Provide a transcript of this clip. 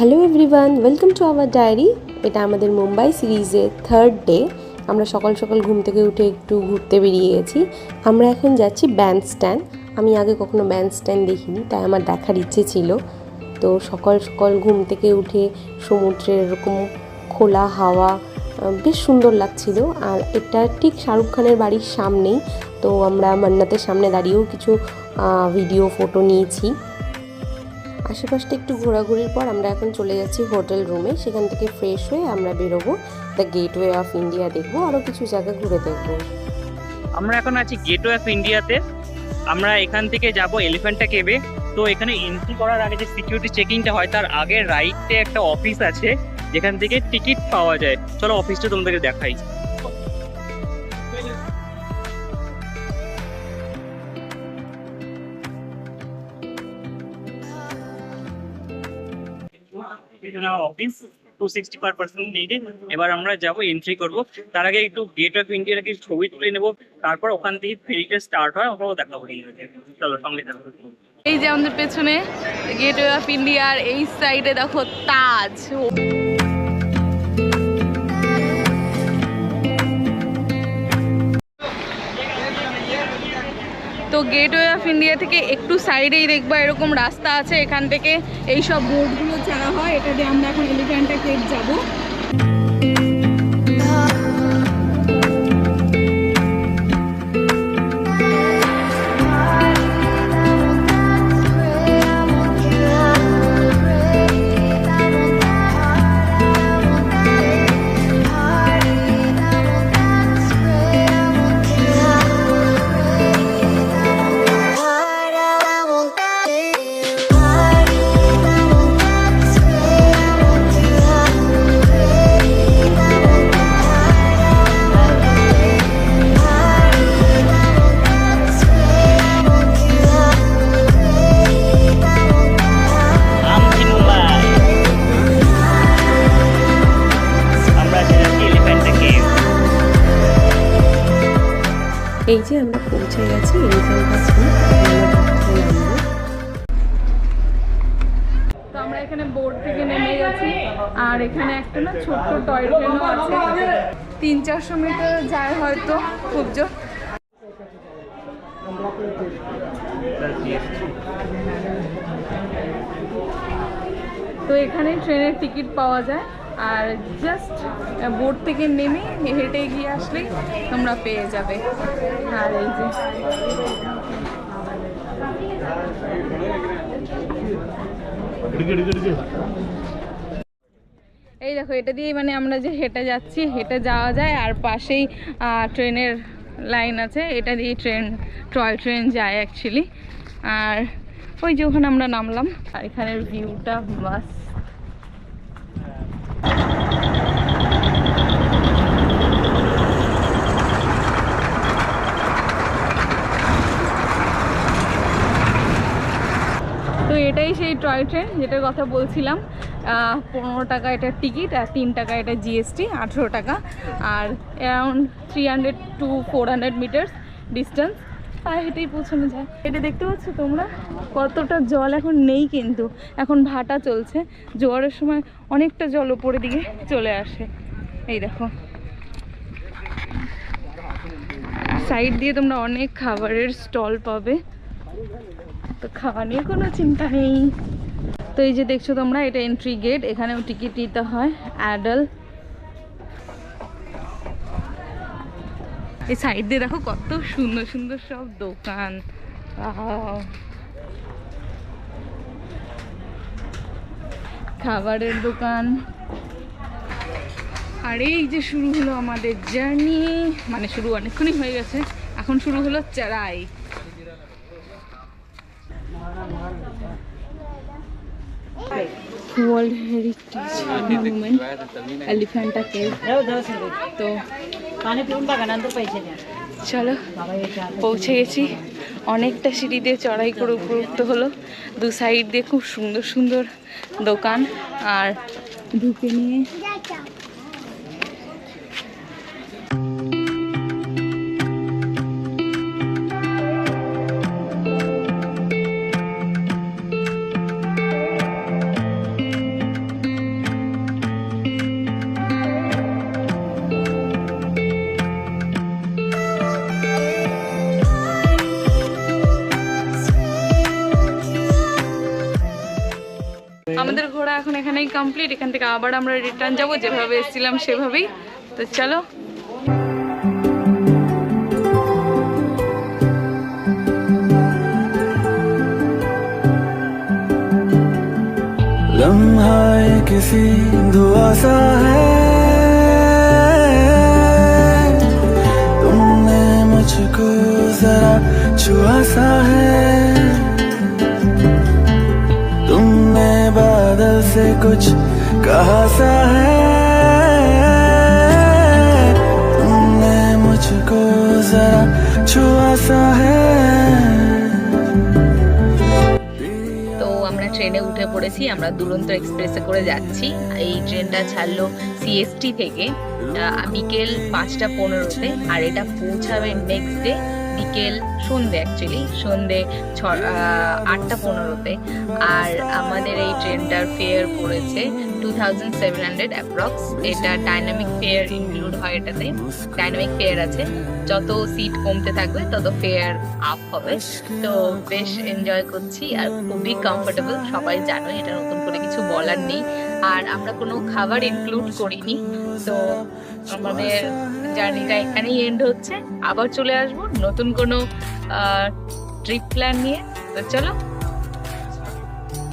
Hello everyone, welcome to our diary. এটা আমাদের মুম্বাই সিরিজের থার্ড ডে। আমরা সকাল সকাল ঘুম থেকে উঠে একটু ঘুরতে বেরিয়ে গেছি। আমরা এখন যাচ্ছি ব্যান্ড স্ট্যান্ড। আমি আগে কখনো ব্যান্ড স্ট্যান্ড দেখিনি, তাই আমার দেখার ইচ্ছে ছিল। তো সকাল সকাল ঘুম থেকে উঠে সমুদ্রের এরকম খোলা হাওয়া বেশ সুন্দর লাগছিল। আর এটা ঠিক শাহরুখ খানের বাড়ির সামনেই। তো আমরা মান্নাতের সামনে দাঁড়িয়েও কিছু ভিডিও ফটো নিয়েছি। আশেপাশটা একটু ঘোরাঘুরির পর আমরা এখন চলে যাচ্ছি হোটেল রুমে। সেখান থেকে ফ্রেশ হয়ে আমরা বেরোবো, দ্য গেটওয়ে অফ ইন্ডিয়া দেখবো, আরও কিছু জায়গা ঘুরে দেখবো। আমরা এখন আছি গেটওয়ে অফ ইন্ডিয়াতে। আমরা এখান থেকে যাব এলিফ্যান্টা কেভে। তো এখানে এন্ট্রি করার আগে যে সিকিউরিটি চেকিংটা হয় তার আগে রাইটে একটা অফিস আছে যেখান থেকে টিকিট পাওয়া যায়। চলো অফিসটা তোমাদেরকে দেখাই। অফিস 260 পার পার্সন নিয়ে এবার আমরা যাব এন্ট্রি করব। তার আগে একটু গেট অফ ইন্ডিয়ার কিছু ছবি তুলে নেব, তারপর ওখান থেকে ফেরিটা স্টার্ট হয়, ওটাও দেখাবো। চলো সঙ্গে থাকো। এই যে আমাদের পেছনে গেটওয়ে অফ ইন্ডিয়ার এই সাইডে দেখো তাজ। তো গেটওয়ে অফ ইন্ডিয়া থেকে একটু সাইডেই দেখবা এরকম রাস্তা আছে, এখান থেকে এই সব বোর্ডগুলো ছাড়া হয়। এটা দিয়ে আমরা এখন এলিফ্যান্টা কেভ যাবো। এই যে আমরা পৌঁছে গেছি এলিফ্যান্টা কেভ। তো আমরা এখানে বোর্ড থেকে নেমে গেছি, আর এখানে একটা না ছোট্ট টয় ট্রেনও আছে। 300-400 মিটার যায় হয়তো, খুব জোর। তো এখানে ট্রেনের টিকিট পাওয়া যায়, আর জাস্ট বোর্ড থেকে নেমে হেঁটে গিয়ে আসলেই তোমরা পেয়ে যাবে। আর এই যে এই দেখো, এটা দিয়ে মানে আমরা যে হেঁটে যাচ্ছি, হেঁটে যাওয়া যায়। আর পাশেই ট্রেনের লাইন আছে, এটা দিয়ে টয় ট্রেন যায় অ্যাকচুয়ালি। আর ওই যে ওখানে আমরা নামলাম, আর এখানের ভিউটা বাস। তো এটাই সেই টয় ট্রেন যেটার কথা বলছিলাম। 15 টাকা এটার টিকিট, আর 3 টাকা এটা জিএসটি, 18 টাকা। আর অ্যারাউন্ড 300 to 400 মিটার্স ডিস্টেন্স পায়ে হেঁটেই পৌঁছানো যায়। এটা দেখতে পাচ্ছ তোমরা কতটা জল এখন নেই, কিন্তু এখন ভাটা চলছে। জোয়ারের সময় অনেকটা জল ওপরের দিকে চলে আসে। এই দেখো সাইড দিয়ে তোমরা অনেক খাবারের স্টল পাবে, তো খাওয়া নিয়ে কোনো চিন্তা নেই। তো এই যে দেখছো তোমরা, এটা এন্ট্রি গেট, এখানেও টিকিট নিতে হয় অ্যাডাল্ট। এই সাইড দিয়ে দেখো কত সুন্দর সুন্দর সব দোকান, খাবারের দোকান। আর এই যে শুরু হলো আমাদের জার্নি, মানে শুরু অনেকক্ষণই হয়ে গেছে, এখন শুরু হলো চড়াই। World heritage monument Elephanta cave. তো চলো পৌঁছে গেছি। অনেকটা সিঁড়ি দিয়ে চড়াই করে উপরে উঠতে হলো। দু সাইড দিয়ে খুব সুন্দর সুন্দর দোকান, আর ঢুকে নিয়ে আমাদের ঘোরা এখন এখানেই কমপ্লিট। এখান থেকে আবার আমরা রিটার্ন যাব যেভাবে এসেছিলাম সেভাবেই। তো চলো। लम्हा ये किसी दुआ सा है, तुमने मुझको जरा छुआ सा है, तुमने बादल से कुछ कहा सा है, तुमने मुझको जरा छुआ सा है। তো আমরা ট্রেনে উঠে পড়েছি, আমরা দুরন্ত এক্সপ্রেসে করে যাচ্ছি। এই ট্রেনটা ছাড়লো সিএসটি থেকে বিকেল 5:15-তে, আর এটা পৌঁছাবে নেক্সট ডে বিকেল সন্ধে 8:15-তে। আর আমাদের এই ট্রেনটার ফেয়ার পড়েছে 2700 অ্যাপ্রক্স। এটা ডাইনামিক ফেয়ার ইনক্লুড হয়, এটাতে ডাইনামিক ফেয়ার আছে, যত সিট কমতে থাকবে তত ফেয়ার আপ হবে। তো বেশ এনজয় করছি আর খুবই কমফোর্টেবল। সবাই জানো, এটা নতুন করে কিছু বলার নেই। আর আমরা কোনো খাবার ইনক্লুড করিনি। তো আমাদের জার্নিটা এখানেই এন্ড হচ্ছে। আবার চলে আসবো নতুন কোনো ট্রিপ প্ল্যান নিয়ে। তো চলো।